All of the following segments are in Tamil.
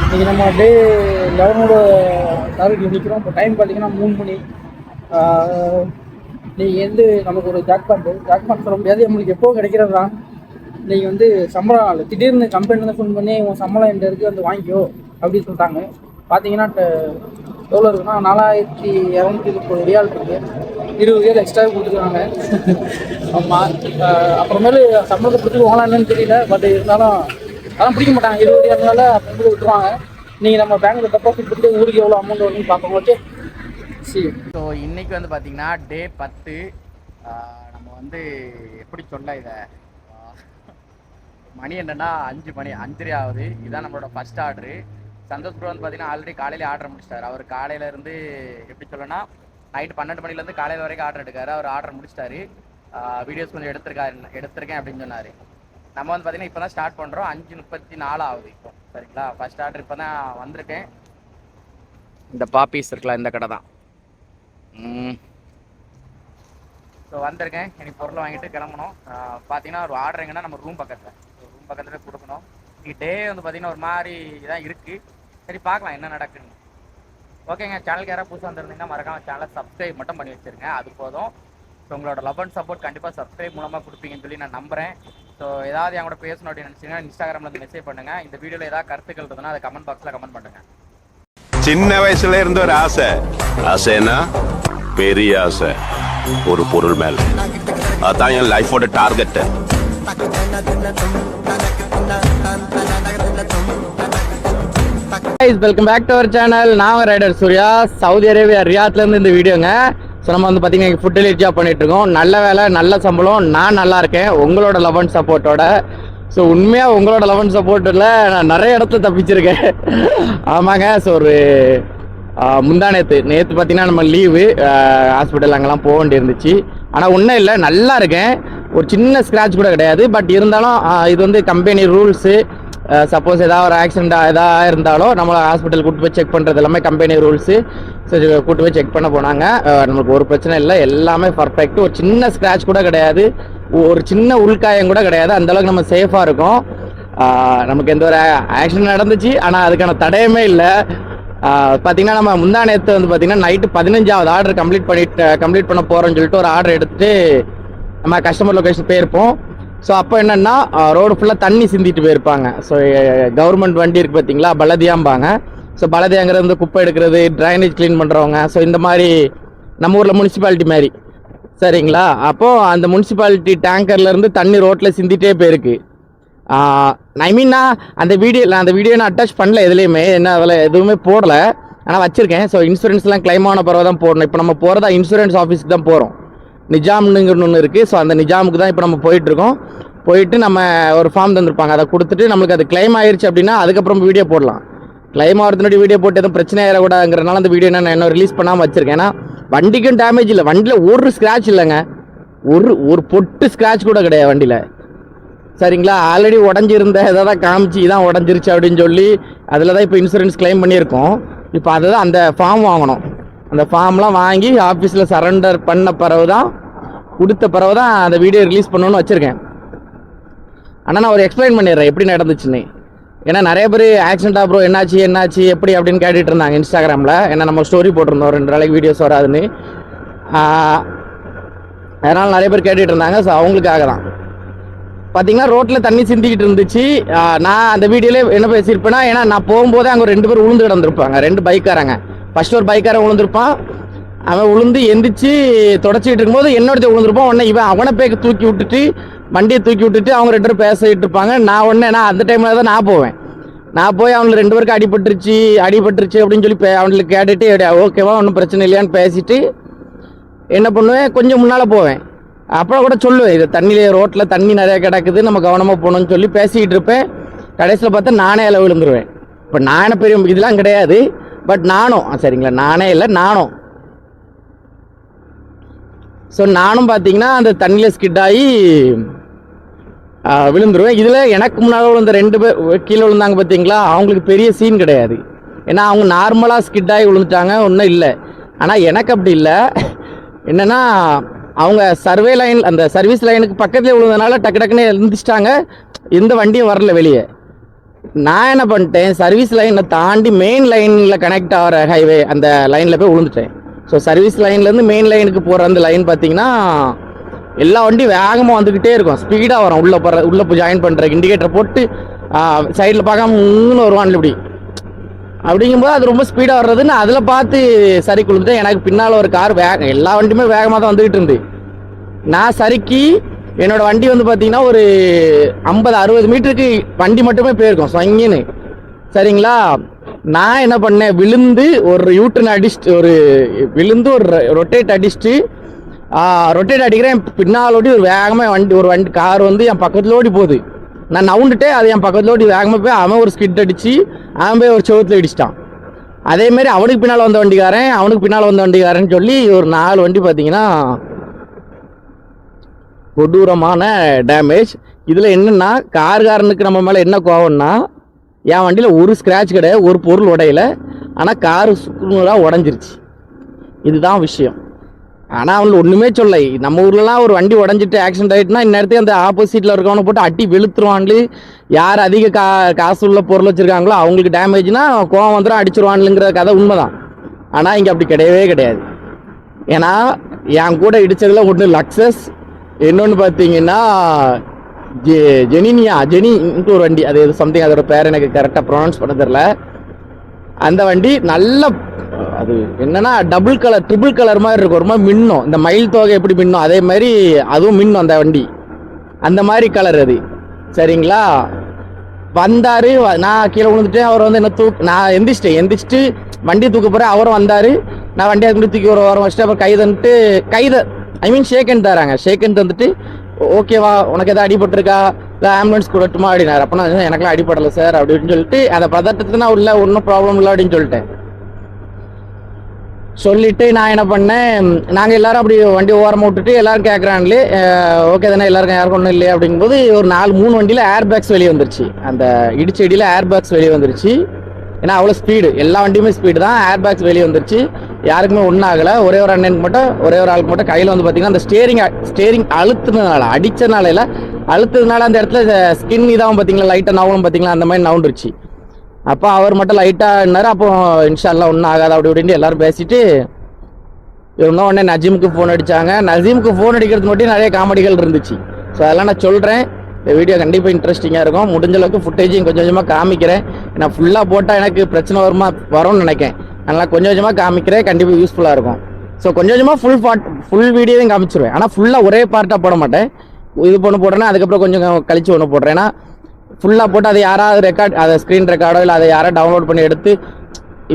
இன்றைக்கி நம்ம டே 11ஓட டார்கெட்டில் நிற்கிறோம். இப்போ டைம் பார்த்தீங்கன்னா 3 மணி. நீங்கள் நமக்கு ஒரு ஜாக்பாட் சொல்ல முடியாது, நம்மளுக்கு எப்போ கிடைக்கிறது தான். நீங்கள் சம்பளம் இல்லை, திடீர்னு கம்பெனிலேருந்து ஃபோன் பண்ணி உங்கள் சம்பளம் என்கிட்ட இருக்குது வந்து வாங்கிக்கோ அப்படின்னு சொல்லிட்டாங்க. பார்த்தீங்கன்னா எவ்வளோ இருக்குன்னா 4230 ரியால் இருக்குது. 20 ரியால் எக்ஸ்ட்ராவே கொடுத்துருக்காங்க. ஆமாம், அப்புறமேலு சம்பளத்தை பிடிச்சிக்குவாங்களா என்னன்னு தெரியல. பட் இருந்தாலும் அதெல்லாம் பிடிக்க மாட்டாங்க. 20 ரியால்னால அப்புறம் விட்டுருவாங்க. நீங்கள் நம்ம பேங்க்கில் டெபாசிட் பண்ணிட்டு ஊருக்கு எவ்வளோ அமௌண்ட் வரும்னு பார்ப்போம். ஓகே சரி. ஸோ இன்றைக்கி பார்த்தீங்கன்னா டே 10. நம்ம எப்படி சொல்ல இதை, மணி என்னென்னா 5 மணி 5:30 ஆகுது. இதுதான் நம்மளோட ஃபஸ்ட் ஆர்டரு. சந்தோஷ் ப்ரோ பார்த்தீங்கன்னா ஆல்ரெடி காலையில் ஆர்டர் முடிச்சிட்டாரு. அவர் காலையிலேருந்து எப்படி சொல்லனா நைட்டு 12 மணிலேருந்து காலையில் வரைக்கும் ஆர்டர் எடுக்காரு. அவர் ஆர்டர் முடிச்சிட்டாரு. வீடியோஸ் கொஞ்சம் எடுத்திருக்கேன் அப்படின்னு சொன்னார். நம்ம பார்த்தீங்கன்னா இப்போ தான் ஸ்டார்ட் பண்ணுறோம். 5:34 ஆகுது இப்போ. சரிங்களா, ஃபஸ்ட் ஆர்டர் இப்போ தான் வந்திருக்கேன். இந்த பாப்பீஸ் இருக்கலாம், இந்த கடை தான். ஸோ வந்திருக்கேன். எனக்கு பொருளை வாங்கிட்டு கிளம்பணும். பார்த்தீங்கன்னா ஒரு ஆர்டர் எங்கன்னா நம்ம ரூம் பக்கத்தில் கொடுக்கணும். இன்னைக்கு டே பார்த்தீங்கன்னா ஒரு மாதிரி இதான் இருக்குது. சரி பார்க்கலாம் என்ன நடக்குன்னு. ஓகேங்க, சேனலுக்கு யாராவது புதுசாக வந்துருந்தீங்கன்னா மறக்காம சேனலை சப்ஸ்கிரைப் மட்டும் பண்ணி வச்சுருங்க, அது போதும். ஸோ உங்களோட லவ் அண்ட் சப்போர்ட் கண்டிப்பாக சப்ஸ்கிரைப் மூலமாக கொடுப்பீங்கன்னு சொல்லி நான் நம்புகிறேன். ஸோ ஏதாவது என் கூட பேசணும் அப்படின்னு நினச்சிங்கன்னா இன்ஸ்டாகிராமில் மெசேஜ் பண்ணுங்கள். இந்த வீடியோவில் ஏதாவது கருத்துக்கள் இருந்ததுன்னா அதை கமெண்ட் பாக்ஸில் கமெண்ட் பண்ணுங்கள். சின்ன வயசுல இருந்த ஒரு ஆசைன்னா பெரிய ஆசை ஒரு பொருள் மேல. அதான் என் லைஃபோட target. Welcome back to our channel. நான் ரைடர் சூர்யா, சவுதி அரேபியா ரியாத்லேருந்து இந்த வீடியோங்க. ஸோ நம்ம பார்த்தீங்கன்னா ஃபுட் டெலிவரி ஜாப் பண்ணிட்டு இருக்கோம். நல்ல வேலை, நல்ல சம்பளம். நான் நல்லா இருக்கேன் உங்களோட லவ் அண்ட் சப்போர்ட்டோட. ஸோ உண்மையாக உங்களோட லவ் அண்ட் சப்போர்ட்டில் நான் நிறைய இடத்துல தப்பிச்சிருக்கேன். ஆமாங்க. ஸோ ஒரு நேற்று பார்த்தீங்கன்னா நம்ம லீவு, ஹாஸ்பிட்டல் அங்கெல்லாம் போக வேண்டியிருந்துச்சு. ஆனால் ஒன்றும் இல்லை, நல்லா இருக்கேன். ஒரு சின்ன ஸ்க்ராட்ச் கூட கிடையாது. பட் இருந்தாலும் இது கம்பெனி ரூல்ஸு. சப்போஸ் ஏதாவது ஒரு ஆக்சிடென்ட் எதாவது இருந்தாலும் நம்மளை ஹாஸ்பிட்டல் கூட்டு போய் செக் பண்ணுறது எல்லாமே கம்பெனி ரூல்ஸு. ஸோ கூட்டு போய் செக் பண்ண போனாங்க. நம்மளுக்கு ஒரு பிரச்சனை இல்லை, எல்லாமே பர்ஃபெக்ட். ஒரு சின்ன ஸ்க்ராட்ச் கூட கிடையாது, ஒரு சின்ன உள்காயம் கூட கிடையாது. அந்தளவுக்கு நம்ம சேஃபாக இருக்கோம். நமக்கு எந்த ஒரு ஆக்சிடென்ட் நடந்துச்சு, ஆனால் அதுக்கான தடயமே இல்லை. பார்த்தீங்கன்னா நம்ம நேற்று பார்த்தீங்கன்னா நைட்டு 15வது ஆர்டர் கம்ப்ளீட் பண்ண போகிறோன்னு சொல்லிட்டு ஒரு ஆர்டர் எடுத்துட்டு நம்ம கஸ்டமர் லொக்கேஷன் போயிருப்போம். ஸோ அப்போ என்னென்னா ரோடு ஃபுல்லாக தண்ணி சிந்திட்டு போயிருப்பாங்க. ஸோ கவர்மெண்ட் வண்டி இருக்குது பார்த்தீங்களா, பலதியாம்பாங்க. ஸோ பலதியாங்கிறது குப்பை எடுக்கிறது, ட்ரைனேஜ் க்ளீன் பண்ணுறவங்க. ஸோ இந்த மாதிரி நம்ம ஊரில் முனிசிபாலிட்டி மாதிரி, சரிங்களா. அப்போது அந்த முனிசிபாலிட்டி டேங்கர்லேருந்து தண்ணி ரோட்டில் சிந்திட்டே போயிருக்கு. ஐ மீன் அந்த வீடியோ நான் அட்டாச் பண்ணல எதுலேயுமே, என்ன அதில் எதுவுமே போடலை, ஆனால் வச்சுருக்கேன். ஸோ இன்சூரன்ஸ்லாம் கிளைம் ஆன பிறகு தான் போடணும். இப்போ நம்ம போகிறதா இன்சூரன்ஸ் ஆஃபீஸ்க்கு தான் போகிறோம். நிஜாம்னுங்கிற ஒன்று இருக்குது. ஸோ அந்த நிஜாமுக்கு தான் இப்போ நம்ம போயிட்டுருக்கோம். போயிட்டு நம்ம ஒரு ஃபார்ம் தந்துருப்பாங்க, அதை கொடுத்துட்டு நம்மளுக்கு அது கிளைம் ஆயிடுச்சு அப்படின்னா அதுக்கப்புறம் வீடியோ போடலாம். கிளைம் ஆகிறதுனோட வீடியோ போட்டு எதுவும் பிரச்சனை ஆகிடக்கூடாதுங்கிறனால அந்த வீடியோ நான் இன்னும் ரிலீஸ் பண்ணாமல் வச்சுருக்கேன். ஏன்னா வண்டிக்கும் டேமேஜ் இல்லை, வண்டியில் ஒரு ஸ்க்ராட்ச் இல்லைங்க, ஒரு பொட்டு ஸ்க்ராட்ச் கூட கிடையாது வண்டியில், சரிங்களா. ஆல்ரெடி உடஞ்சிருந்த இதை தான் காமிச்சு இதான் உடஞ்சிருச்சு அப்படின்னு சொல்லி அதில் தான் இப்போ இன்சூரன்ஸ் கிளைம் பண்ணியிருக்கோம். இப்போ அதை தான் அந்த ஃபார்ம் வாங்கணும். அந்த ஃபார்ம்லாம் வாங்கி ஆஃபீஸில் சரண்டர் பண்ண கொடுத்த பிறகு தான் அந்த வீடியோ ரிலீஸ் பண்ணணும்னு வச்சுருக்கேன். ஆனால் நான் ஒரு எக்ஸ்பிளைன் பண்ணிடுறேன் எப்படி நடந்துச்சுன்னு. ஏன்னா நிறைய பேர் ஆக்சிடென்ட் ப்ரோ என்னாச்சு எப்படி அப்படின்னு கேட்டுட்டு இருந்தாங்க இன்ஸ்டாகிராமில். ஏன்னா நம்ம ஸ்டோரி போட்டிருந்தோம் 2 நாளைக்கு வீடியோஸ் வராதுன்னு. அதனால் நிறைய பேர் கேட்டுட்டு இருந்தாங்க. ஸோ அவங்களுக்காக தான் பார்த்தீங்கன்னா ரோட்டில் தண்ணி சிந்திக்கிட்டு இருந்துச்சு. நான் அந்த வீடியோவில் என்ன பேசியிருப்பேன்னா, ஏன்னா நான் போகும்போதே அங்கே 2 பேர் உளுந்து கிடந்திருப்பாங்க, 2 பைக்காரங்க. ஃபர்ஸ்ட் ஒரு பைக்காரன் விழுந்திருப்பான், அவன் விழுந்து எந்திரிச்சு தொடச்சிக்கிட்டு இருக்கும்போது என்னோட விழுந்திருப்பான். உடனே அவனை போய் வண்டியை தூக்கி விட்டுட்டு அவங்க 2 பேரும் பேசிக்கிட்டு இருப்பாங்க. நான் அந்த டைமில் தான் நான் போய் அவங்களுக்கு 2 பேருக்கு அடிபட்டுருச்சு அப்படின்னு சொல்லி அவங்களுக்கு கேட்டுட்டு ஓகேவா ஒன்றும் பிரச்சனை இல்லையான்னு பேசிட்டு என்ன பண்ணுவேன், கொஞ்சம் முன்னால் போவேன். அப்புறம் கூட சொல்லுவேன், இது ரோட்டில் தண்ணி நிறையா கிடக்குது, நம்ம கவனமாக போகணும்னு சொல்லி பேசிக்கிட்டு இருப்பேன். கடைசியில் பார்த்தா நானே அதில் விழுந்துருவேன். இப்போ நானே பெரிய இதெல்லாம் கிடையாது, பட் நானும் சரிங்களா, நானே இல்லை நானும். ஸோ நானும் பார்த்தீங்கன்னா அந்த தண்ணியில் ஸ்கிட் ஆகி விழுந்துருவேன். இதில் எனக்கு முன்னால் விழுந்த 2 பேர் கீழே விழுந்தாங்க பார்த்தீங்களா, அவங்களுக்கு பெரிய சீன் கிடையாது. ஏன்னா அவங்க நார்மலாக ஸ்கிட் ஆகி விழுந்துட்டாங்க, ஒன்றும் இல்லை. ஆனால் எனக்கு அப்படி இல்லை. என்னென்னா அவங்க சர்வே லைன், அந்த சர்வீஸ் லைனுக்கு பக்கத்துலேயே விழுந்ததுனால டக்குன்னு எழுந்திரிச்சிட்டாங்க. எந்த வண்டியும் வரல வெளியே. நான் என்ன பண்ணிட்டேன், சர்வீஸ் லைனை தாண்டி மெயின் லைனில் கனெக்ட் ஆகிற ஹைவே அந்த லைனில் போய் விழுந்துட்டேன். ஸோ சர்வீஸ் லைன்லேருந்து மெயின் லைனுக்கு போகிற அந்த லைன் பார்த்தீங்கன்னா எல்லா வண்டியும் வேகமாக வந்துக்கிட்டே இருக்கும், ஸ்பீடாக வரும். உள்ளே போய் ஜாயின் பண்ணுறக்கு இண்டிகேட்டர் போட்டு சைடில் பார்க்காம மூணு வருவான் இப்படி. அப்படிங்கும்போது அது ரொம்ப ஸ்பீடாக வர்றதுன்னு அதில் பார்த்து சரி கொடுத்துட்டேன். எனக்கு பின்னால் ஒரு கார் எல்லா வண்டியுமே வேகமாக தான் வந்துக்கிட்டு இருந்து. நான் சறுக்கி என்னோட வண்டி வந்து பார்த்தீங்கன்னா ஒரு 50-60 மீட்டருக்கு வண்டி மட்டுமே போயிருக்கும் சொங்கின்னு. சரிங்களா, நான் என்ன பண்ணேன், விழுந்து ஒரு யூட்டன் அடிச்சுட்டு விழுந்து ஒரு ரொட்டேட் அடிச்சுட்டு ரொட்டேட் அடிக்கிறேன். பின்னாலோடி ஒரு வேகமாக ஒரு வண்டி கார் வந்து என் பக்கத்தில் ஓடி போகுது. நான் நவுண்டுட்டே அது என் பக்கத்தில் ஓடி வேகமாக போய் அவன் ஒரு ஸ்கிட் அடித்து அவன் போய் ஒரு செவத்தில் அடிச்சிட்டான். அதேமாரி அவனுக்கு பின்னால் வந்த வண்டிக்காரன்னு சொல்லி ஒரு 4 வண்டி பார்த்தீங்கன்னா கொடூரமான டேமேஜ். இதில் என்னென்னா கார்காரனுக்கு நம்ம மேலே என்ன கோவம்னா, என் வண்டியில் ஒரு ஸ்க்ராட்ச் கிடையாது, ஒரு பொருள் உடையல, ஆனால் காரு சுக்குநூறாக உடஞ்சிருச்சு. இதுதான் விஷயம். ஆனால் அவனுக்கு ஒன்றுமே சொல்ல. நம்ம ஊர்லலாம் ஒரு வண்டி உடஞ்சிட்டு ஆக்சிடென்ட் ஆகிட்டுனா இந்நேரத்துக்கு அந்த ஆப்போசிட்டில் இருக்கவனை போட்டு அட்டி வெளுத்துருவான்லு. யார் அதிக காசு உள்ள பொருள் வச்சுருக்காங்களோ அவங்களுக்கு டேமேஜ்னா கோவம் வந்துடும், அடிச்சிருவான்லுங்கிற கதை உண்மைதான். ஆனால் இங்கே அப்படி கிடையவே கிடையாது. ஏன்னா என் கூட இடித்ததில் ஒன்று லக்ஸஸ், இன்னொன்று பார்த்தீங்கன்னா ஜெனின்ட்டு ஒரு வண்டி, அது சம்திங் அதோட பேர் எனக்கு கரெக்டாக ப்ரொனவுன்ஸ் பண்ண தெரில. அந்த வண்டி நல்ல, அது என்னன்னா ட்ரிபிள் கலர் மாதிரி இருக்கும், ரொம்ப மின்னும். இந்த மயில் தொகை எப்படி மின்னும் அதே மாதிரி அதுவும் மின்னும் அந்த வண்டி, அந்த மாதிரி கலர் அது. சரிங்களா, வந்தார், நான் கீழே விழுந்துட்டேன். அவர் வந்து என்ன நான் எந்திரிச்சிட்டு வண்டி தூக்க போகிறேன். அவரும் வந்தார். நான் வண்டி அதுக்கு தூக்கி ஒரு வாரம் வச்சுட்டு அப்புறம் ஷேக் ஹேண்ட் தராங்க. ஷேக் ஹேண்ட் வந்துட்டு ஓகேவா உனக்கு எதாவது அடிபட்டிருக்கா இல்லை ஆம்புலன்ஸ் கொடுட்டுமா அப்படின்னாரு. அப்போ நான் எனக்குலாம் அடிபடலை சார் அப்படின்னு சொல்லிட்டு அதை பதட்டத்துக்கு நான் உள்ள ஒன்றும் ப்ராப்ளம் இல்லை அப்படின்னு சொல்லிட்டு நான் என்ன பண்ணேன், நாங்கள் எல்லாரும் அப்படி வண்டி ஓரமாக விட்டுட்டு எல்லாரும் கேட்குறாங்களே ஓகே தானே எல்லாருக்கும் யாருக்கும் ஒன்றும் இல்லையா அப்படிங்கும்போது ஒரு 3 வண்டியில் ஏர் பேக்ஸ் வெளியே வந்துருச்சு. அந்த இடிச்ச இடியில் ஏர் பேக்ஸ் வெளியே வந்துருச்சு. ஏன்னா அவ்வளோ ஸ்பீடு, எல்லா வண்டியுமே ஸ்பீடு தான். ஏர் பேக்ஸ் வெளியே வந்துருச்சு, யாருக்குமே ஒன்றும் ஆகலை. ஒரே ஒரு ஆளுக்கு மட்டும் கையில் வந்து பார்த்தீங்கன்னா அந்த ஸ்டேரிங் அழுத்துனதுனால, அடித்ததுனால இல்லை அழுத்ததுனால அந்த இடத்துல ஸ்கின் இதாகவும் பார்த்தீங்களா லைட்டாக நவலும் பார்த்தீங்களா அந்த மாதிரி நவுண்டுருச்சு. அப்போ அவர் மட்டும் லைட்டாக இருந்தார். அப்போ இன்ஷால்லாம் ஒன்றும் ஆகாது அப்படி இப்படின்ட்டு எல்லாரும் பேசிட்டு இருந்தோம். உடனே நஜீமுக்கு ஃபோன் அடித்தாங்க. நஜீமுக்கு ஃபோன் அடிக்கிறது மட்டும் நிறைய காமெடிகள் இருந்துச்சு. ஸோ அதெல்லாம் நான் சொல்கிறேன். இந்த வீடியோ கண்டிப்பாக இன்ட்ரெஸ்டிங்காக இருக்கும். முடிஞ்ச அளவுக்கு ஃபுட்டேஜையும் கொஞ்சம் கொஞ்சமாக காமிக்கிறேன். நான் ஃபுல்லாக போட்டால் எனக்கு பிரச்சனை வரும்னு நினைக்கிறேன். அதனால் கொஞ்சம் கொஞ்சமாக காமிக்கிறேன், கண்டிப்பாக யூஸ்ஃபுல்லாக இருக்கும். ஸோ கொஞ்சம் கொஞ்சமாக ஃபுல் வீடியோவையும் காமிச்சிருவேன். ஆனால் ஃபுல்லாக ஒரே பார்ட்டாக போட மாட்டேன். இது ஒன்று போடுறேன்னா அதுக்கப்புறம் கொஞ்சம் கழிச்சு ஒன்று போடுறேன். ஏன்னா ஃபுல்லாக போட்டு அதை யாராவது அதை ஸ்க்ரீன் ரெக்கார்டோ இல்லை அதை யாராவது டவுன்லோட் பண்ணி எடுத்து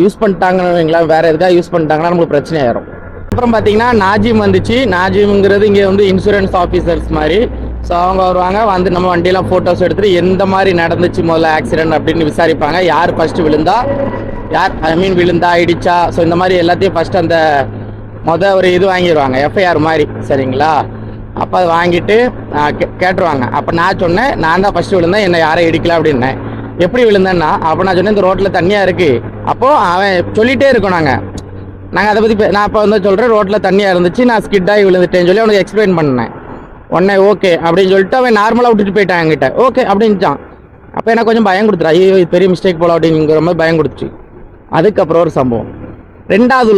யூஸ் பண்ணிட்டாங்கன்னு வைங்களா, வேறு எதுக்காக யூஸ் பண்ணிட்டாங்கன்னா நம்மளுக்கு பிரச்சனை ஆயிரும். அப்புறம் பார்த்தீங்கன்னா நாஜிம் வந்துச்சு. நாஜிம்ங்கிறது இங்கே வந்து இன்சூரன்ஸ் ஆஃபீஸர்ஸ் மாதிரி. ஸோ அவங்க வருவாங்க, வந்து நம்ம வண்டியெல்லாம் ஃபோட்டோஸ் எடுத்துகிட்டு எந்த மாதிரி நடந்துச்சு முதல்ல ஆக்சிடென்ட் அப்படின்னு விசாரிப்பாங்க. யார் ஃபஸ்ட்டு விழுந்தா, விழுந்தா இடிச்சா, ஸோ இந்த மாதிரி எல்லாத்தையும் ஃபஸ்ட்டு அந்த ஒரு இது வாங்கிடுவாங்க, எஃப்ஐஆர் மாதிரி. சரிங்களா, அப்போ அதை வாங்கிட்டு கேட்டுருவாங்க. அப்போ நான் சொன்னேன், நான் தான் ஃபஸ்ட்டு விழுந்தேன், என்னை யாரும் இடிக்கல அப்படின்னேன். எப்படி விழுந்தேன்னா, அப்போ நான் சொன்னேன் இந்த ரோட்டில் தண்ணியாக இருக்குது. அப்போது அவன் சொல்லிகிட்டே இருக்கோம், நாங்கள் அதை பற்றி நான் இப்போ வந்து சொல்கிறேன், ரோட்டில் தண்ணியாக இருந்துச்சு, நான் ஸ்கிட்டாகி விழுந்துட்டேன்னு சொல்லி அவனுக்கு எக்ஸ்பிளைன் பண்ணேன். உடனே ஓகே அப்படின்னு சொல்லிட்டு அவன் நார்மலாக விட்டுட்டு போயிட்டான் என்கிட்ட. ஓகே அப்படின்ட்டான். அப்போ எனக்கு கொஞ்சம் பயம் கொடுத்துரு, ஐயோ இது பெரிய மிஸ்டேக் போல அப்படிங்கிற மாதிரி பயம் கொடுத்துச்சு. அதுக்கப்புறம் ஒரு சம்பவம், ரெண்டாவது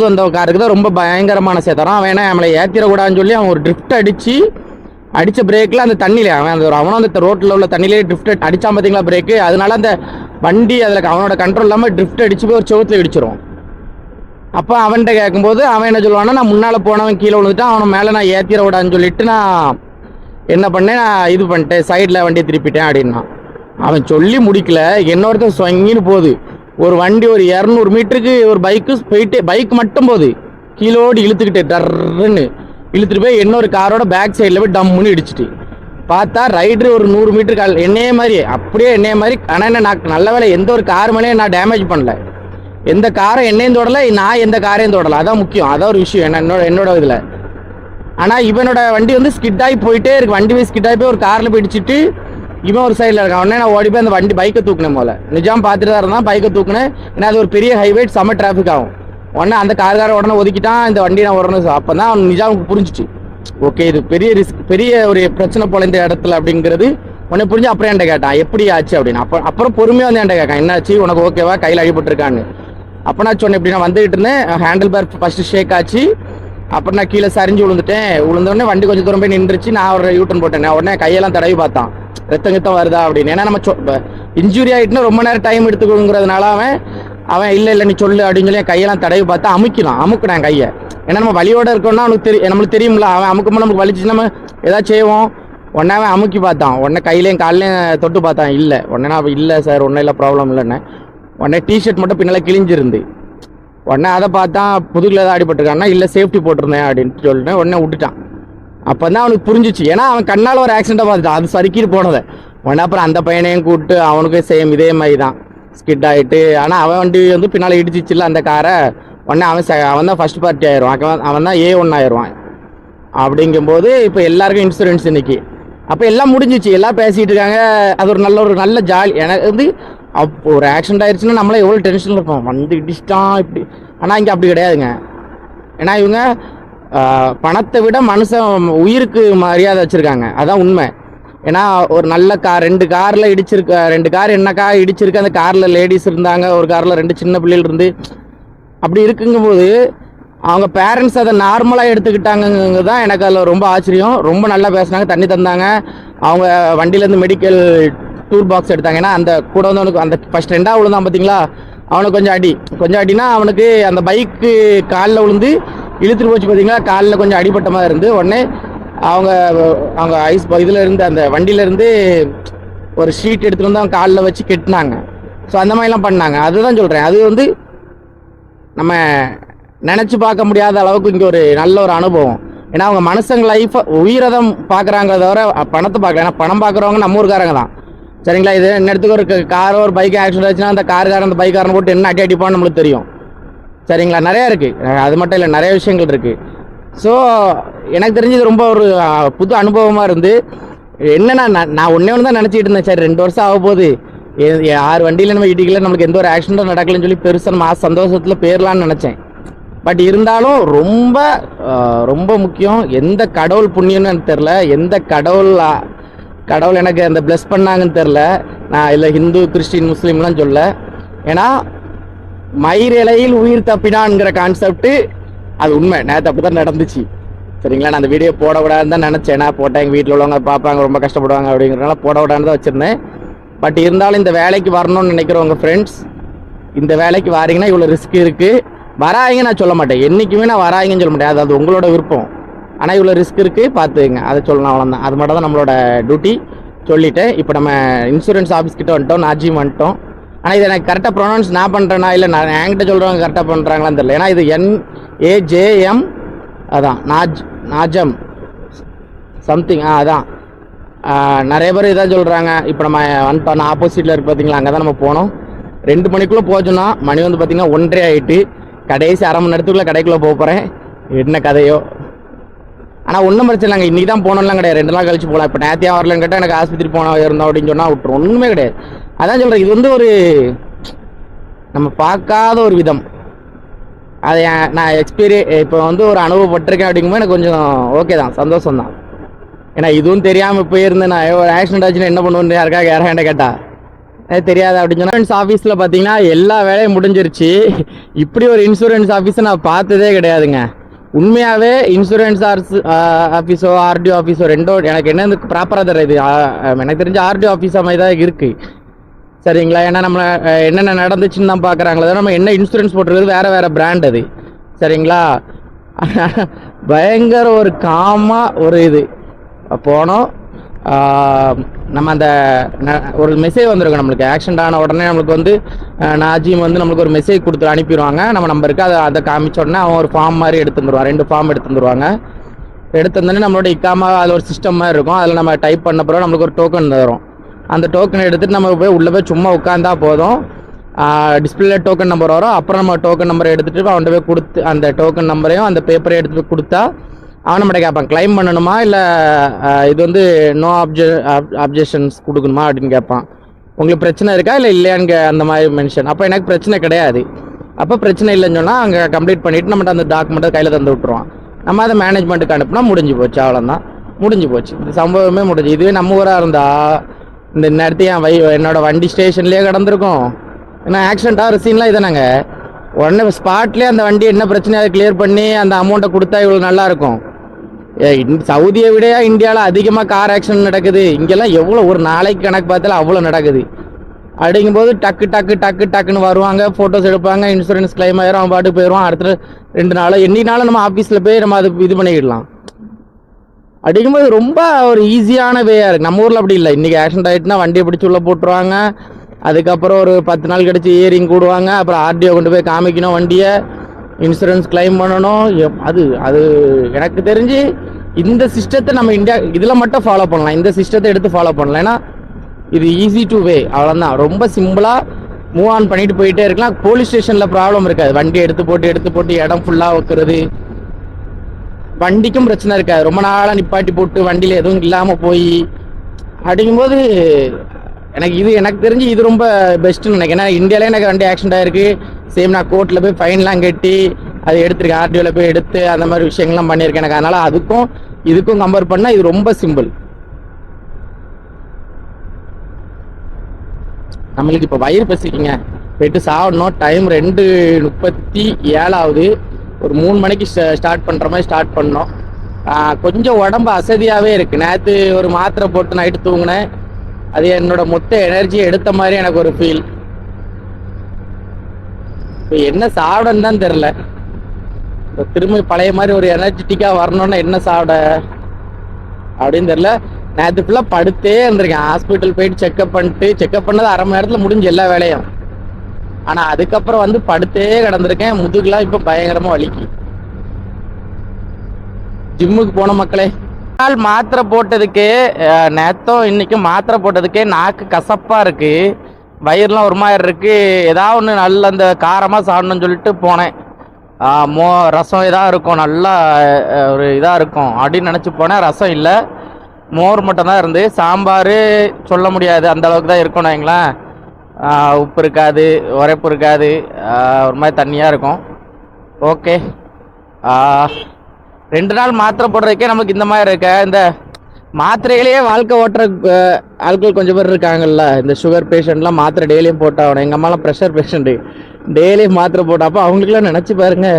வந்த காருக்கு தான் ரொம்ப பயங்கரமான சேதாரம். அவன் என்ன நம்மளை ஏற்றிடக்கூடாதுன்னு சொல்லி அவன் ஒரு ட்ரிஃப்ட் அடித்த பிரேக்கில் அந்த தண்ணியில் அவனும் அந்த ரோட்டில் உள்ள தண்ணியிலே ட்ரிஃப்ட் அடித்தான் பார்த்தீங்களா பிரேக்கு. அதனால அந்த வண்டி அதில் அவனோட கண்ட்ரோல் இல்லாமல் ட்ரிஃப்ட் அடித்து போய் ஒரு செவத்தில் இடிச்சிடும். அப்போ அவன்கிட்ட கேட்கும்போது அவன் என்ன சொல்லுவான்னா, நான் முன்னால் போனவன் கீழே விழுந்துட்டான், அவனை மேலே நான் ஏற்றிட விடான்னு சொல்லிட்டு நான் என்ன பண்ணேன், நான் இது பண்ணிட்டேன், சைடில் வண்டியை திருப்பிட்டேன் அப்படின்னா. அவன் சொல்லி முடிக்கல, என்னொருத்தன் சொங்கின்னு போகுது. ஒரு வண்டி ஒரு 200 மீட்டருக்கு ஒரு பைக் மட்டும் போகுது, கீழோடு இழுத்துக்கிட்டு டர்ன்னு இழுத்துட்டு போய் இன்னொரு காரோட பேக் சைடில் போய் டம்முன்னு இடிச்சிட்டு. பார்த்தா ரைடரு ஒரு 100 மீட்டருக்கு என்னையே மாதிரி, அப்படியே என்னைய மாதிரி. ஆனால் என்ன, நான் நல்ல வேலை எந்த ஒரு கார் மேலேயும் நான் டேமேஜ் பண்ணல, எந்த காரை என்னையும் தொடலை, நான் எந்த காரையும் தொடலை. அதான் முக்கியம், அதான் ஒரு விஷயம் என்னோட இதில். ஆனால் இவனோட வண்டி வந்து ஸ்கிட்டாகி போயிட்டே இருக்கு, வண்டி போய் ஸ்கிட்டாகி போய் ஒரு காரில் போய் இடிச்சிட்டு இவன் ஒரு சைடில் இருக்கான். உடனே நான் ஓடி போய் அந்த பைக்கை தூக்கினேன். போல நிஜாம் பார்த்துட்டு தான் இருந்தான், பைக்கை தூக்கினேன். ஏன்னா அது ஒரு பெரிய ஹைவே, செம்ம டிராஃபிக் ஆகும். உடனே அந்த கார்கார உடனே ஒதுக்கிட்டான், இந்த வண்டி நான் உடனே. அப்போ தான் அவன் நிஜாமுக்கு புரிஞ்சிச்சு, ஓகே இது பெரிய ரிஸ்க், பெரிய ஒரு பிரச்சனை போல இந்த இடத்துல அப்படிங்கிறது உடனே புரிஞ்சு அப்புறம் என்கிட்ட கேட்டான் எப்படி ஆச்சு அப்படின்னு. அப்புறம் பொறுமையாக வந்து என்கிட்ட கேட்கான் என்னாச்சு உனக்கு ஓகேவா, கையில் அடிபட்டிருக்கான்னு. அப்போ நான் சொன்னேன் இப்படி நான் வந்துகிட்டு இருந்தேன், ஹேண்டில் பேர் ஃபஸ்ட்டு ஷேக் ஆச்சு, அப்புறம் நான் கீழே சரிஞ்சு விழுந்தோடனே வண்டி கொஞ்சம் தூரம் போய் நின்றுச்சு, நான் ஒரு யூட்டன் போட்டேன். உடனே கையெல்லாம் தடவி பார்த்தான் ரத்தம் வருதா அப்படின்னு. ஏன்னா நம்ம இன்ஜுரி ஆகிட்டுனா ரொம்ப நேரம் டைம் எடுத்துக்கணுங்கிறதுனால அவன் இல்லை நீ சொல்லு அப்படின்னு சொல்லி கையெல்லாம் தடவி பார்த்தா அமுக்குனேன் கையை. ஏன்னா நம்ம வலியோட இருக்கோம்னா நம்மளுக்கு தெரியும்ல, அவன் அமுக்கும்போது நமக்கு வலிச்சு நம்ம ஏதாச்சும் செய்வோம். உடனே அவன் அமுக்கி பார்த்தான், உடனே கையிலையும் காலையிலையும் தொட்டு பார்த்தான், இல்லை. உடனே நான் இல்லை சார் ஒன்றும் இல்லை ப்ராப்ளம் இல்லைன்னு. உடனே டிஷர்ட் மட்டும் பின்னால் கிழிஞ்சிருந்து. உடனே அதை பார்த்தா புதுக்கில் ஏதாவது அடிபட்டிருக்கான்னா இல்லை சேஃப்டி போட்டிருந்தேன் அப்படின்னு சொல்லிட்டு உடனே விட்டுட்டான். அப்போ தான் அவனுக்கு புரிஞ்சிச்சு, ஏன்னா அவன் கண்ணால் ஒரு ஆக்சிடென்ட்டை பார்த்துட்டான், அது சறுக்கிட்டு போனதை. உடனே அப்புறம் அந்த பையனையும் கூப்பிட்டு அவனுக்கும் சேம் இதே மாதிரி தான் ஸ்கிட் ஆகிட்டு. ஆனால் அவன் வண்டி வந்து பின்னால் இடிச்சிச்சில்ல அந்த காரை. உடனே அவன் தான் ஃபஸ்ட் பார்ட்டி ஆயிடுவான், அவன் தான் A1 ஆயிடுவான். அப்படிங்கும்போது இப்போ எல்லாருக்கும் இன்சூரன்ஸ் இன்னைக்கு. அப்போ எல்லாம் முடிஞ்சிச்சு, எல்லாம் பேசிகிட்டு இருக்காங்க. அது ஒரு நல்ல ஜாலி. எனக்கு வந்து ஒரு ஆக்சிடென்ட் ஆயிடுச்சுன்னா நம்மளே எவ்வளோ டென்ஷனில் இருப்போம், வந்து இடிச்சிட்டான் இப்படி. ஆனால் இங்கே அப்படி கிடையாதுங்க. ஏன்னா இவங்க பணத்தை விட மனுஷன் உயிருக்கு மரியாதை வச்சுருக்காங்க, அதான் உண்மை. ஏன்னா ஒரு நல்ல கார், 2 காரில் இடிச்சிருக்க, 2 கார் என்னக்கா இடிச்சிருக்கு, அந்த காரில் லேடிஸ் இருந்தாங்க, ஒரு காரில் 2 சின்ன பிள்ளைகள் இருந்து. அப்படி இருக்குங்கும்போது அவங்க பேரண்ட்ஸ் அதை நார்மலாக எடுத்துக்கிட்டாங்க தான் எனக்கு அதில் ரொம்ப ஆச்சரியம். ரொம்ப நல்லா பேசுனாங்க, தண்ணி தந்தாங்க. அவங்க வண்டியிலேருந்து மெடிக்கல் டூர் பாக்ஸ் எடுத்தாங்க. ஏன்னா அந்த கூட வந்து அவனுக்கு அந்த ஃபஸ்ட் 2ஆக விழுந்தான் பார்த்தீங்களா, அவனுக்கு கொஞ்சம் அடினா அவனுக்கு அந்த பைக்கு காலில் விழுந்து இழுத்துட்டு போச்சு பார்த்தீங்களா, காலில் கொஞ்சம் அடிபட்ட மாதிரி இருந்து. உடனே அவங்க ஐஸ் இதில் இருந்து அந்த வண்டியிலேருந்து ஒரு ஷீட் எடுத்துகிட்டு வந்து அவங்க காலில் வச்சு கெட்டினாங்க. ஸோ அந்த மாதிரிலாம் பண்ணாங்க. அதுதான் சொல்கிறேன், அது வந்து நம்ம நினச்சி பார்க்க முடியாத அளவுக்கு இங்கே ஒரு நல்ல ஒரு அனுபவம். ஏன்னா அவங்க மனுஷங்க லைஃப்பை உயிரதம் பார்க்குறாங்க தவிர பணத்தை பார்க்கல. ஏன்னா பணம் பார்க்குறவங்க நம்ம ஊருக்காரங்க தான், சரிங்களா. இது இன்னத்துக்கு ஒரு காரோ ஒரு பைக் ஆக்சிடென்ட் ஆச்சுன்னா அந்த காருக்காரன் அந்த பைக்காரன் போட்டு என்ன அடிப்பான்னு நம்மளுக்கு தெரியும், சரிங்களா. நிறையா இருக்குது, அது மட்டும் இல்லை நிறைய விஷயங்கள் இருக்குது. ஸோ எனக்கு தெரிஞ்சது ரொம்ப ஒரு புது அனுபவமாக இருந்து. என்னன்னா நான் ஒன்று தான் நினச்சிட்டு இருந்தேன், சரி 2 வருஷம் ஆக போகுது, 6 வண்டியில் நம்ம இடிக்கல, நம்மளுக்கு எந்த ஒரு ஆக்சிடென்ட்டும் நடக்கலன்னு சொல்லி பெருசாக நம்ம சந்தோஷத்தில் போயிடலான்னு நினச்சேன். பட் இருந்தாலும் ரொம்ப ரொம்ப முக்கியம், எந்த கடவுள் புண்ணியம்னு எனக்கு தெரில, எந்த கடவுள் எனக்கு அந்த பிளஸ் பண்ணாங்கன்னு தெரில. நான் இல்லை ஹிந்து கிறிஸ்டின் முஸ்லீம்லாம் சொல்ல. ஏன்னா மயிரிழையில் உயிர் தப்பினான்ங்கிற கான்செப்ட் அது உண்மை. நேற்று அப்படி தான் நடந்துச்சு, சரிங்களா. நான் அந்த வீடியோ போட விடாதுன்னு தான் நினச்சேன். ஏன்னா போட்டால் எங்கள் வீட்டில் உள்ளவங்க பார்ப்பாங்க, ரொம்ப கஷ்டப்படுவாங்க அப்படிங்கிறனால போட விடான்னு தான் வச்சுருந்தேன். பட் இருந்தாலும் இந்த வேலைக்கு வரணும்னு நினைக்கிறவங்க ஃப்ரெண்ட்ஸ், இந்த வேலைக்கு வாரீங்கன்னா இவ்வளோ ரிஸ்க் இருக்குது. வராங்க நான் சொல்ல மாட்டேன், என்றைக்குமே நான் வராங்கன்னு சொல்ல மாட்டேன், அது உங்களோட விருப்பம். ஆனால் இவ்வளோ ரிஸ்க் இருக்குது பார்த்துங்க, அதை சொல்லணும், அவ்வளோதான். அது மட்டும் தான் நம்மளோட டியூட்டி சொல்லிவிட்டு இப்போ நம்ம இன்சூரன்ஸ் ஆஃபீஸ் கிட்ட வந்துட்டோம், நாஜிம் வந்துட்டோம். ஆனால் இதை எனக்கு கரெக்டாக ப்ரொனவுன்ஸ் நான் பண்ணுறேன்னா இல்லை நான் என்கிட்ட சொல்கிறவங்க கரெக்டாக பண்ணுறாங்களான்னு தெரியல. ஏன்னா இது NAJM அதான் நாஜம் சம்திங் அதான். நிறைய பேர் இதான் சொல்கிறாங்க. இப்போ நம்ம வந்துட்டோம், நான் ஆப்போசிட்டில் இருக்கு பார்த்தீங்களா, அங்கே தான் நம்ம போனோம். 2 மணிக்குள்ளே போச்சோன்னா மணி வந்து பார்த்தீங்கன்னா 1:30 ஆகிட்டு. கடைசி அரை மணி நேரத்துக்குள்ளே கடைக்குள்ளே போக போகிறேன், என்ன கதையோ. ஆனால் ஒன்றும் பிரச்சனை இல்லைங்க, இன்றைக்கி தான் போகணும்லாம் கிடையாது, 2 நாள் கழிச்சு போகலாம். இப்போ நேத்தியாக வரலன்னு கேட்டால் எனக்கு ஆஸ்பத்திரி இருந்தோம் அப்படின்னு சொன்னால் விட்டுரும், ஒன்றுமே கிடையாது. அதான் சொல்கிறேன், இது வந்து ஒரு நம்ம பார்க்காத ஒரு விதம். அதை நான் இப்போ வந்து ஒரு அனுபவப்பட்டிருக்கேன் அப்படிங்கும்போது எனக்கு கொஞ்சம் ஓகே தான், சந்தோஷம் தான். ஏன்னா இதுவும் தெரியாமல் போயிருந்தேன். நான் ஒரு ஆக்சிடென்ட் ஆச்சுன்னா என்ன பண்ணுவேன்னு யாராண்ட கேட்டால் தெரியாது அப்படின்னு சொன்னால். இன்சூரன்ஸ் ஆஃபீஸில் பார்த்தீங்கன்னா எல்லா வேலையும் முடிஞ்சிருச்சு. இப்படி ஒரு இன்சூரன்ஸ் ஆஃபீஸை நான் பார்த்ததே கிடையாதுங்க. உண்மையாகவே இன்சூரன்ஸ் ஆஃபீஸோ RDO ஆஃபீஸோ ரெண்டோ எனக்கு என்ன ப்ராப்பராக தெரியுது. எனக்கு தெரிஞ்ச RDO ஆஃபீஸாக மாதிரி தான் இருக்குது, சரிங்களா. ஏன்னா நம்ம என்னென்ன நடந்துச்சுன்னு தான் பார்க்குறாங்களே, நம்ம என்ன இன்சூரன்ஸ் போட்டிருக்கிறது வேறு பிராண்ட் அது, சரிங்களா. பயங்கர ஒரு ஒரு இது போனோம். நம்ம அந்த ஒரு மெசேஜ் வந்துருக்கும் நம்மளுக்கு, ஆக்சிடென்ட் ஆன உடனே நம்மளுக்கு வந்து நாஜிம் வந்து நம்மளுக்கு ஒரு மெசேஜ் கொடுத்து அனுப்பிடுவாங்க நம்ம நம்பருக்கு. அதை காமிச்ச உடனே அவன் ஒரு ஃபார்ம் மாதிரி எடுத்து வந்துடுவான், 2 ஃபார்ம் எடுத்து வந்துடுவாங்க. எடுத்து வந்தோடனே நம்மளோட இக்காமா அதில் ஒரு சிஸ்டம் மாதிரி இருக்கும், அதில் நம்ம டைப் பண்ண பிறகு நம்மளுக்கு ஒரு டோக்கன் தரும். அந்த டோக்கனை எடுத்துகிட்டு நம்ம போய் உள்ளே போய் சும்மா உட்காந்தா போதும், டிஸ்பிளே டோக்கன் நம்பர் வரும். அப்புறம் நம்ம டோக்கன் நம்பரை எடுத்துகிட்டு அவன்கிட்ட போய் கொடுத்து அந்த டோக்கன் நம்பரையும் அந்த பேப்பரையும் எடுத்து போய் கொடுத்தா அவன் நம்மகிட்ட கேட்பான், கிளைம் பண்ணணுமா இல்லை இது வந்து நோ அப்ஜெக்ஷன்ஸ் கொடுக்கணுமா அப்படின்னு கேட்பான். உங்களுக்கு பிரச்சனை இருக்கா இல்லை இல்லையான்னு அந்த மாதிரி மென்ஷன். அப்போ எனக்கு பிரச்சனை கிடையாது. அப்போ பிரச்சனை இல்லைன்னு சொன்னால் அங்கே கம்ப்ளீட் பண்ணிவிட்டு நம்மகிட்ட அந்த டாக்குமெண்ட்டை கையில் தந்து விட்ருவான். நம்ம அதை மேனேஜ்மெண்ட்டுக்கு அனுப்புனா முடிஞ்சு போச்சு, அவ்வளோதான், முடிஞ்சு போச்சு. இந்த சம்பவமே முடிஞ்சு. இதுவே நம்ம ஊராக இருந்தால் இந்த நேரத்தையும் என்னோட வண்டி ஸ்டேஷன்லேயே கிடந்திருக்கும். ஏன்னா ஆக்சிடென்ட் ஆகிற சீன்லாம் இதானாங்க. உடனே ஸ்பாட்லேயே அந்த வண்டி என்ன பிரச்சனையை அதை கிளியர் பண்ணி அந்த அமௌண்ட்டை கொடுத்தா இவ்வளோ நல்லாயிருக்கும். சவுதியை விட இந்தியாவில் அதிகமாக கார் ஆக்சிடென்ட் நடக்குது. இங்கெல்லாம் எவ்வளோ ஒரு நாளைக்கு கணக்கு பார்த்தாலும் அவ்வளோ நடக்குது. அப்படிங்கும்போது டக்கு டக்கு டக்கு டக்குன்னு வருவாங்க, ஃபோட்டோஸ் எடுப்பாங்க, இன்சூரன்ஸ் கிளைம் ஆயிரும், அவன் பாட்டுக்கு போயிடுவான். அடுத்த 2 நாளோ என்னைனாலும் நம்ம ஆஃபீஸில் போய் நம்ம அது இது பண்ணிக்கிடலாம். அப்படிங்கும்போது ரொம்ப ஒரு ஈஸியான வேயாக இருக்குது. நம்ம ஊரில் அப்படி இல்லை. இன்றைக்கி ஆக்சிடென்ட் ஆகிட்டுனா வண்டியை பிடிச்சி உள்ளே போட்டுருவாங்க. அதுக்கப்புறம் ஒரு 10 நாள் கழிச்சு இயரிங் கூடுவாங்க. அப்புறம் ஆர்டிஓ கொண்டு போய் காமிக்கணும், வண்டியை இன்சூரன்ஸ் கிளைம் பண்ணணும். அது எனக்கு தெரிஞ்சு இந்த சிஸ்டத்தை நம்ம இந்தியா இதில் மட்டும் ஃபாலோ பண்ணலாம். இந்த சிஸ்டத்தை எடுத்து ஃபாலோ பண்ணலாம். ஏன்னா இது ஈஸி டு வே, அவ்வளோதான். ரொம்ப சிம்பிளாக மூவ் ஆன் பண்ணிட்டு போயிட்டே இருக்கலாம். போலீஸ் ஸ்டேஷனில் ப்ராப்ளம் இருக்காது. வண்டி எடுத்து போட்டு இடம் ஃபுல்லாக வைக்கிறது, வண்டிக்கும் பிரச்சனை இருக்காது. ரொம்ப நாளாக நிப்பாட்டி போட்டு வண்டியில் எதுவும் இல்லாமல் போய் அப்படிங்கும்போது எனக்கு தெரிஞ்சு இது ரொம்ப பெஸ்ட்டுன்னு நினைக்கிறேன். ஏன்னா இந்தியாவிலே எனக்கு வண்டி ஆக்சிடென்ட் ஆகிருக்கு. சேம் நான் கோர்ட்டில் போய் ஃபைன்லாம் கட்டி அதை எடுத்துருக்கேன், ஆர்டிஓவில் போய் எடுத்து அந்த மாதிரி விஷயங்கள்லாம் பண்ணியிருக்கேன் எனக்கு. அதனால் அதுக்கும் இதுக்கும் கம்பேர் பண்ணால் இது ரொம்ப சிம்பிள். நம்மளுக்கு இப்போ வயிறு பசிக்குங்க, போயிட்டு சாப்பிடணும். டைம் 2:37 ஒரு 3 மணிக்கு ஸ்டார்ட் பண்ணுற மாதிரி ஸ்டார்ட் பண்ணோம். கொஞ்சம் உடம்பு அசதியாகவே இருக்குது. நேற்று ஒரு மாத்திரை போட்டு நைட்டு தூங்கினேன். அது என்னோட மொத்த எனர்ஜியை எடுத்த மாதிரி எனக்கு ஒரு ஃபீல். இப்போ என்ன சாப்பிடன்னு தான் தெரில. இப்போ திரும்ப பழைய மாதிரி ஒரு எனர்ஜெட்டிக்காக வரணும்னா என்ன சாப்பிட அப்படின்னு தெரில. நேற்று ஃபுல்லாக படுத்தே இருந்திருக்கேன். ஹாஸ்பிட்டல் போயிட்டு செக்அப் பண்ணது 1/2 மணி நேரத்தில் முடிஞ்ச எல்லா வேலையும். ஆனால் அதுக்கப்புறம் வந்து படுத்தே கிடந்திருக்கேன். முதுகுலாம் இப்போ பயங்கரமாக வலிக்கு. ஜிம்முக்கு போன மக்களே, நாள் மாத்திரை போட்டதுக்கே நேற்றும் இன்னைக்கும் மாத்திரை போட்டதுக்கே நாக்கு கசப்பாக இருக்குது, வயிறுலாம் ஒரு மாதிரி இருக்குது. ஏதாவது ஒன்று நல்ல அந்த காரமாக சாப்பிடணும்னு சொல்லிட்டு போனேன். ரசம் இதாக இருக்கும், நல்லா ஒரு இதாக இருக்கும் அப்படின்னு நினச்சி போனேன். ரசம் இல்லை, மோர் மட்டும்தான் இருந்து. சாம்பார் சொல்ல முடியாது, அந்த அளவுக்கு தான் இருக்கணும் வைங்களேன். உப்பு இருக்காது, உரைப்பு இருக்காது, ஒரு மாதிரி தண்ணியாக இருக்கும். ஓகே, 2 நாள் மாத்திரை போடுறதுக்கே நமக்கு இந்த மாதிரி இருக்க. இந்த மாத்திரையிலேயே வாழ்க்கை ஓட்டுற ஆட்கள் கொஞ்சம் பேர் இருக்காங்கல்ல. இந்த சுகர் பேஷண்ட்லாம் மாத்திரை டெய்லியும் போட்டாகணும். எங்கள் அம்மாலாம் ப்ரெஷர் பேஷண்ட்டு, டெய்லியும் மாத்திரை போட்டப்போ அவங்களுக்குலாம் நினச்சி பாருங்க,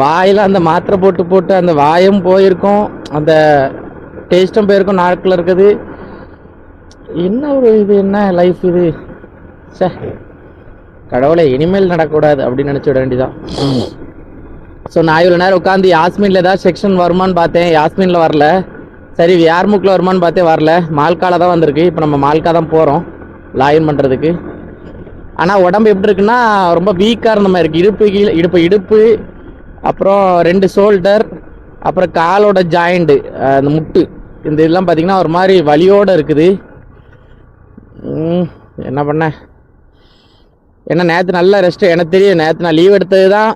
வாயில் அந்த மாத்திரை போட்டு அந்த வாயும் போயிருக்கும், அந்த டேஸ்ட்டும் போயிருக்கும், நாட்கள் இருக்குது. என்ன ஒரு இது, என்ன லைஃப் இது. சே கடவுளை, இனிமேல் நடக்கக்கூடாது அப்படின்னு நினச்சி விட வேண்டியதான். ஸோ நான் இவ்வளோ நேரம் உட்காந்து யாஸ்மினில் ஏதாவது செக்ஷன் வருமானு பார்த்தேன். யாஸ்மினில் வரல. சரி யார்முக்கில் வருமானு பார்த்தே வரல. மால்காவில் தான் வந்திருக்கு. இப்போ நம்ம மால்கா தான் போகிறோம் லாயின் பண்ணுறதுக்கு. ஆனால் உடம்பு எப்படி இருக்குன்னா ரொம்ப வீக்காக இருந்த மாதிரி இருக்குது. இடுப்பு அப்புறம் 2 ஷோல்டர், அப்புறம் காலோட ஜாயிண்ட்டு, அந்த முட்டு, இந்த இதெல்லாம் பார்த்திங்கன்னா ஒரு மாதிரி வலியோடு இருக்குது. என்ன பண்ண, ஏன்னா நேற்று நல்லா ரெஸ்ட்டு. எனக்கு தெரியும் நேற்று நான் லீவ் எடுத்தது தான்,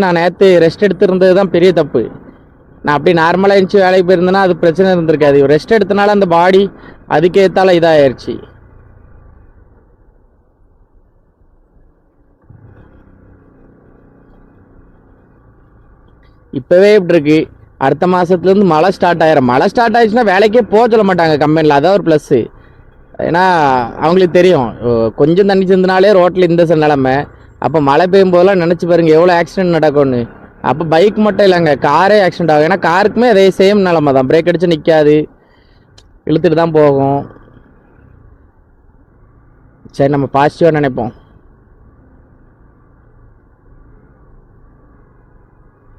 நான் நேற்று ரெஸ்ட் எடுத்துருந்தது தான் பெரிய தப்பு. நான் அப்படி நார்மலாக இருந்துச்சு வேலைக்கு போயிருந்தேன்னா அது பிரச்சனை இருந்திருக்காது. ரெஸ்ட் எடுத்தனால அந்த பாடி அதுக்கேற்றால இதாகிடுச்சு. இப்போவே இப்படி இருக்கு. அடுத்த மாதத்துலேருந்து மழை ஸ்டார்ட் ஆயிரும். மழை ஸ்டார்ட் ஆயிடுச்சுன்னா வேலைக்கே போக சொல்ல மாட்டாங்க கம்பெனியில். அதான் ஒரு ப்ளஸ்ஸு. ஏன்னா அவங்களுக்கு தெரியும் கொஞ்சம் தண்ணி சேர்ந்தனாலே ரோட்டில் இந்த நிலமை. அப்போ மழை பெய்யும் போதெல்லாம் நினச்சி பாருங்க எவ்வளோ ஆக்சிடென்ட் நடக்கும்னு. அப்போ பைக் மட்டும் இல்லைங்க, காரே ஆக்சிடென்ட் ஆகும். ஏன்னா காருக்குமே அதே சேம் நிலமை தான். பிரேக் அடித்து நிற்காது, இழுத்துட்டு தான் போகும். சரி நம்ம பாசிட்டிவாக நினைப்போம்.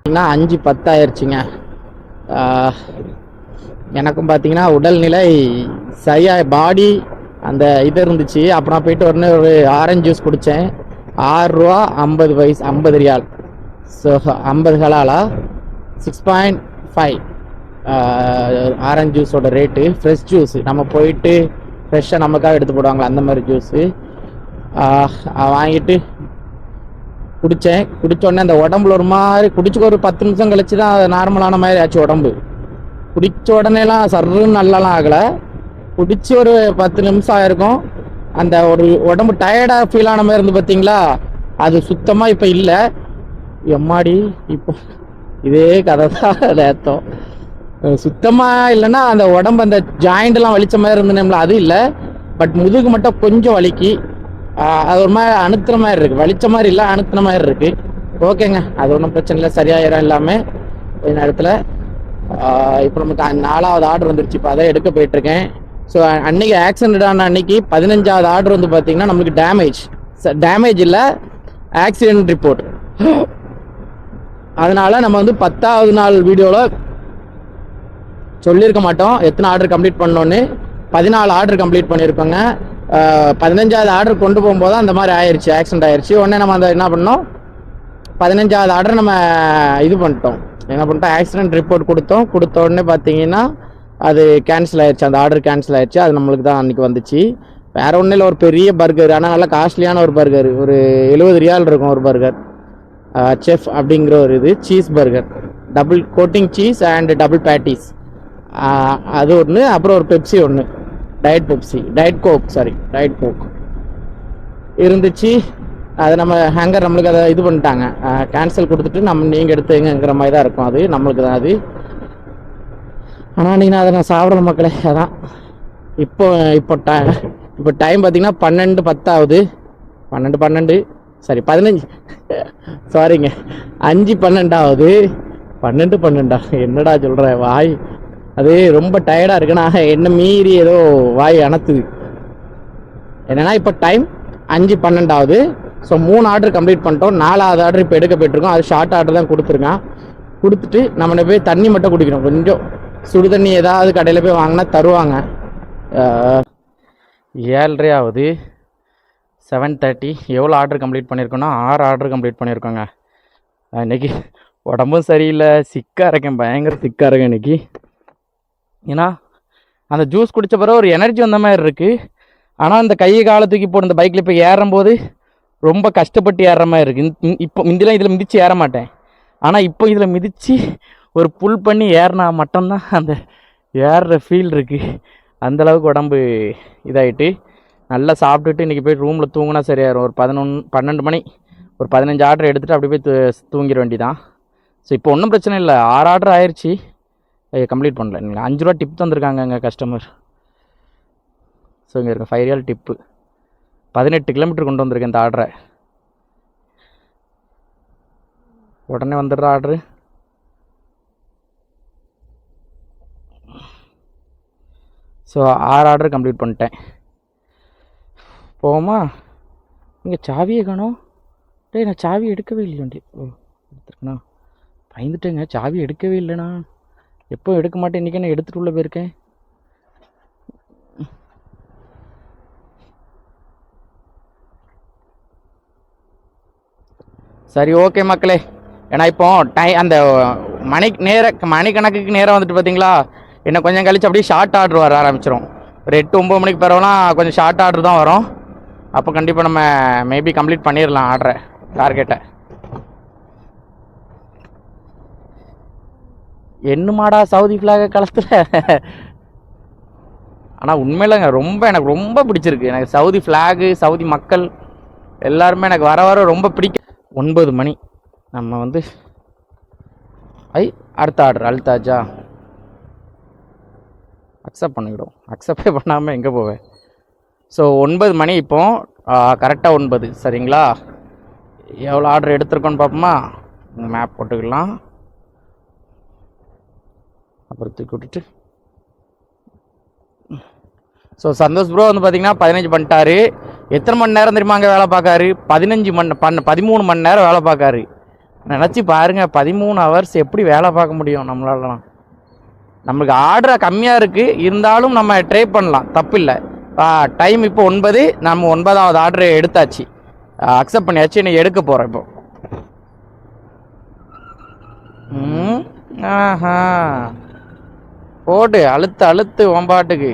5:10 ஆயிடுச்சுங்க. எனக்கும் பார்த்தீங்கன்னா உடல்நிலை சரியாக பாடி அந்த இது இருந்துச்சு. அப்போ நான் போயிட்டு உடனே ஒரு ஆரஞ்சு ஜூஸ் குடித்தேன். 6 ரூபா 50 பைசா, 50 ரியால். ஸோ 50 ஹலாலா 6.5 ஆரஞ்சு ஜூஸோட ரேட்டு. ஃப்ரெஷ் ஜூஸு நம்ம போயிட்டு ஃப்ரெஷ்ஷாக நமக்காக எடுத்து போடுவாங்களா அந்த மாதிரி ஜூஸு வாங்கிட்டு குடித்தேன். குடித்தோடனே அந்த உடம்புல ஒரு மாதிரி குடிச்சு ஒரு 10 நிமிஷம் கழிச்சு தான் நார்மலான மாதிரி ஆச்சு உடம்பு. குடித்த உடனேலாம் சர்ன்னு நல்லாலாம் ஆகலை. குடிச்சு ஒரு 10 நிமிஷம் ஆயிருக்கும். அந்த ஒரு உடம்பு டயர்டாக ஃபீல் ஆன மாதிரி இருந்து பார்த்தீங்களா, அது சுத்தமாக இப்போ இல்லை. எம்மாடி இப்போ இதே கதை தான் நேத்தம். சுத்தமாக இல்லைன்னா அந்த உடம்பு அந்த ஜாயிண்ட்லாம் வலிச்ச மாதிரி இருந்தேன்ல, அது இல்லை. பட் முதுகு மட்டும் கொஞ்சம் வலிக்கு. அது ஒரு மாதிரி அணுத்துற மாதிரி இருக்குது, வலிச்ச மாதிரி இல்லை அணுத்துன மாதிரி இருக்குது. ஓகேங்க, அது ஒன்றும் பிரச்சனை இல்லை, சரியாயிரும் எல்லாமே கொஞ்ச நேரத்தில். இப்போ நமக்கு 4வது ஆர்டர் வந்துருச்சு, இப்போ அதை எடுக்க போயிட்டுருக்கேன். ஸோ அன்றைக்கி ஆக்சிடென்ட் ஆன அன்னைக்கு 15வது ஆர்டர் வந்து பார்த்திங்கன்னா நம்மளுக்கு டேமேஜ் இல்லை, ஆக்சிடென்ட் ரிப்போர்ட். அதனால் நம்ம வந்து 10வது நாள் வீடியோவில் சொல்லியிருக்க மாட்டோம் எத்தனை ஆர்டர் கம்ப்ளீட் பண்ணோன்னு. 14 ஆர்டர் கம்ப்ளீட் பண்ணியிருக்கோங்க. 15வது ஆர்டர் கொண்டு போகும்போது அந்த மாதிரி ஆயிடுச்சு, ஆக்சிடென்ட் ஆயிடுச்சு. உடனே நம்ம அந்த என்ன பண்ணோம், 15வது ஆர்டர் நம்ம இது பண்ணிட்டோம், என்ன பண்ணிட்டோம், ஆக்சிடென்ட் ரிப்போர்ட் கொடுத்த உடனே பார்த்தீங்கன்னா அது கேன்சல் ஆயிடுச்சு, அந்த ஆர்டர் கேன்சல் ஆயிடுச்சு. அது நம்மளுக்கு தான் அன்றைக்கி வந்துச்சு. வேறு ஒன்றும் இல்லை, ஒரு பெரிய பர்கர், ஆனால் நல்லா காஸ்ட்லியான ஒரு பர்கர், ஒரு 70 ரியால் இருக்கும் ஒரு பர்கர். செஃப் அப்படிங்கிற ஒரு இது cheese burger, double coating cheese and double patties, அது ஒன்று. அப்புறம் ஒரு பெப்சி ஒன்று, டயட் கோக் இருந்துச்சு. அதை நம்ம ஹேங்கர் நம்மளுக்கு அதை இது பண்ணிட்டாங்க, கேன்சல் கொடுத்துட்டு நீங்கள் எடுத்துங்கிற மாதிரி தான் இருக்கும், அது நம்மளுக்கு தான் அது. ஆனால் நீங்கள் அதை நான் சாப்பிட்ற மக்களே. அதான் இப்போ டைம் பார்த்தீங்கன்னா 12:10 ஆகுது. 15 சாரிங்க, 5:12 ஆகுது. 12 என்னடா சொல்கிற வாய், அது ரொம்ப டயர்டாக இருக்குன்னா என்ன மீறி ஏதோ வாய் அணத்துது. என்னென்னா இப்போ டைம் 5:12 ஆகுது. ஸோ 3 ஆர்டர் கம்ப்ளீட் பண்ணிட்டோம். 4வது ஆர்டர் இப்போ எடுக்க போய்ட்டுருக்கோம். அது ஷார்ட் ஆர்டர் தான் கொடுத்துருக்கான். கொடுத்துட்டு நம்மளை போய் தண்ணி மட்டும் குடிக்கணும், கொஞ்சம் சுடு தண்ணி ஏதாவது கடையில் போய் வாங்கினா தருவாங்க. 7:30 ஆகுது, 7:30. எவ்வளோ ஆர்டர் கம்ப்ளீட் பண்ணியிருக்கோன்னா 6 ஆர்டர் கம்ப்ளீட் பண்ணியிருக்கோங்க. இன்றைக்கி உடம்பும் சரியில்லை, சிக்காக இருக்கேன், பயங்கர சிக்காக இருக்கேன் இன்றைக்கி. ஏன்னா அந்த ஜூஸ் குடித்த பிறகு ஒரு எனர்ஜி வந்த மாதிரி இருக்குது. ஆனால் இந்த கையை காலை தூக்கி போட்டு இந்த பைக்கில் இப்போ ஏறும்போது ரொம்ப கஷ்டப்பட்டு ஏறுற மாதிரி இருக்குது. இப்போ இதில் மிதித்து ஏற மாட்டேன், ஆனால் இப்போ இதில் மிதித்து ஒரு புல் பண்ணி ஏறினா மட்டும்தான் அந்த ஏறுற ஃபீல் இருக்குது. அந்தளவுக்கு உடம்பு இதாகிட்டு. நல்லா சாப்பிட்டுட்டு இன்றைக்கி போய் ரூமில் தூங்கினா சரியாயிரும். ஒரு 12 மணி, ஒரு 15 ஆர்டர் எடுத்துகிட்டு அப்படி போய் தூங்கிட வேண்டிதான். ஸோ இப்போ ஒன்றும் பிரச்சனை இல்லை, 6 ஆர்டர் ஆயிடுச்சு, கம்ப்ளீட் பண்ணல. நீங்கள் 5 ரூபா டிப் தந்துருக்காங்க எங்கள் கஸ்டமர். ஸோ இங்கே இருக்க 5 ரியால் டிப்பு. 18 கிலோமீட்டர் கொண்டு வந்திருக்கேன் இந்த ஆர்டரை. உடனே வந்துடுற ஆர்டரு. ஸோ 6 ஆர்டர் கம்ப்ளீட் பண்ணிட்டேன். போவோமா? இங்கே சாவியே காணோம். நான் சாவி எடுக்கவே இல்லையோண்டி. எடுத்துருக்கண்ணா, பயந்துட்டேங்க, சாவி எடுக்கவே இல்லைண்ணா. எப்போ எடுக்க மாட்டேன், இன்றைக்கி நான் எடுத்துகிட்டு உள்ளே போயிருக்கேன். சரி, ஓகே மக்களே. ஏன்னா இப்போ அந்த மணிக்கணக்குக்கு நேரம் வந்துட்டு பார்த்தீங்களா, என்ன கொஞ்சம் கழிச்சு அப்படியே ஷார்ட் ஆர்டர் வர ஆரம்பிச்சிடும். ஒரு 8-9 மணிக்கு பிறகுலாம் கொஞ்சம் ஷார்ட் ஆர்டர் தான் வரும். அப்போ கண்டிப்பாக நம்ம மேபி கம்ப்ளீட் பண்ணிடலாம் ஆர்டரை, டார்கெட்டை. என்னமாடா சவுதி ஃப்ளாகை களத்தில். ஆனால் உண்மையிலங்க எனக்கு ரொம்ப பிடிச்சிருக்கு. எனக்கு சவுதி ஃப்ளாகு, சவுதி மக்கள் எல்லாருமே எனக்கு வர ரொம்ப பிடிக்கும். 9 மணி நம்ம வந்து அடுத்த ஆர்டர் அல்தாஜா அக்செப்ட் பண்ணிவிடும். அக்செப்டே பண்ணாமல் எங்கே போவேன். ஸோ 9 மணி இப்போ கரெக்டாக 9, சரிங்களா? எவ்வளோ ஆர்டர் எடுத்துருக்கோன்னு பார்ப்போமா? மேப் போட்டுக்கலாம். அப்புறம் தூக்கி விட்டுட்டு ஸோ சந்தோஷ் ப்ரோ வந்து பார்த்தீங்கன்னா 15 பண்ணிட்டாரு. எத்தனை மணி நேரம் தெரியுமா அங்கே வேலை பார்க்காரு? 13 மணி நேரம் வேலை பார்க்காரு. நினச்சி பாருங்கள், 13 ஹவர்ஸ் எப்படி வேலை பார்க்க முடியும் நம்மளாலலாம். நம்மளுக்கு ஆர்டர் கம்மியாக இருக்குது, இருந்தாலும் நம்ம ட்ரை பண்ணலாம், தப்பில்லை. டைம் இப்போ 9, நம்ம 9வது ஆர்டர் எடுத்தாச்சு, அக்செப்ட் பண்ணியாச்சு. இன்னைக்கு எடுக்க போகிறேன் இப்போ. ஆஹா, போடு, அழுத்து ஒம்பாட்டுக்கு.